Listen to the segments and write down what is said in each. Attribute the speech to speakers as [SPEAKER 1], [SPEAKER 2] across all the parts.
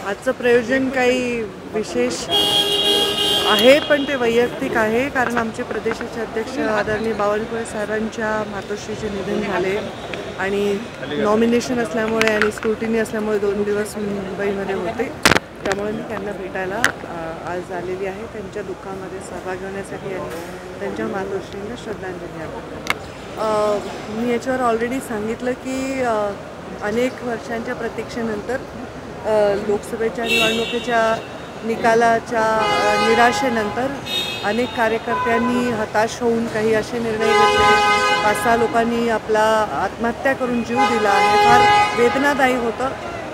[SPEAKER 1] आजचं प्रयोजन काही विशेष आहे, पण ते वैयक्तिक आहे. कारण आमचे प्रदेशाचे अध्यक्ष आदरणीय बावनकुळे साहेबांच्या मातोश्रीचे निधन झाले आणि नॉमिनेशन असल्यामुळे आणि स्क्रुटिनी असल्यामुळे 2 दिवस मुंबईमध्ये होते. त्यामुळे मी त्यांना भेटायला आज आलेली आहे, त्यांच्या दुःखामध्ये सहभागी होण्यासाठी आणि त्यांच्या मातोश्रींना श्रद्धांजली अर्पण. मी याच्यावर ऑलरेडी सांगितलं की अनेक वर्षांच्या प्रतीक्षेनंतर लोकसभेच्या निवडणुकीच्या निकालाच्या निराशेनंतर अनेक कार्यकर्त्यांनी हताश होऊन काही असे निर्णय घेतले. 5-6 लोकांनी आपला आत्महत्या करून जीव दिला. हे फार वेदनादायी होतं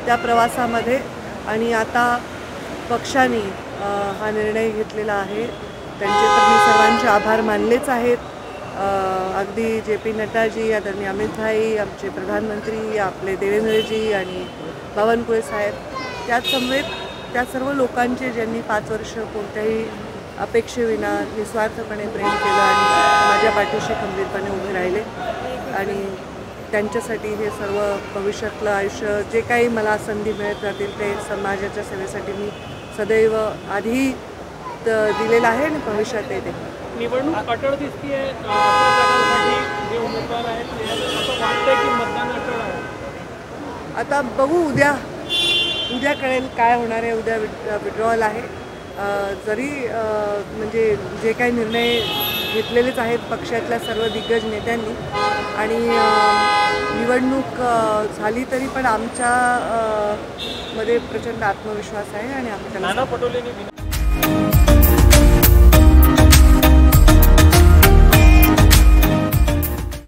[SPEAKER 1] त्या प्रवासामध्ये आणि आता पक्षाने हा निर्णय घेतलेला आहे. त्यांचे तर मी सर्वांचे आभार मानलेच आहेत. अगदी JP नड्डाजी, आदरणीय अमित भाई, आमचे प्रधानमंत्री, आपले देवेंद्रजी आणि बावनकुळे साहेब, त्यासमवेत त्या सर्व लोकांचे ज्यांनी 5 वर्ष कोणत्याही अपेक्षेविना निस्वार्थपणे प्रेम केलं आणि माझ्या पाठीशी खंबीरपणे उभे राहिले आणि त्यांच्यासाठी हे सर्व भविष्यातलं आयुष्य जे काही मला संधी मिळत राहतील ते समाजाच्या सेवेसाठी मी सदैव आधी दिलेलं आहे आणि भविष्यात देते.
[SPEAKER 2] निवडणूक अटळ दिसते आहे. 11 जागांसाठी जे उमेदवार आहेत ते असं वाटतंय की मतदान अटळ आहे.
[SPEAKER 1] आता बघू, उद्या कळेल काय होणार आहे. उद्या विड्रॉल आहे. जरी म्हणजे जे काही निर्णय घेतलेलेच आहेत पक्षातल्या सर्व दिग्गज नेत्यांनी आणि निवडणूक झाली तरी पण आमच्या मध्ये प्रचंड आत्मविश्वास आहे आणि आम्ही त्याला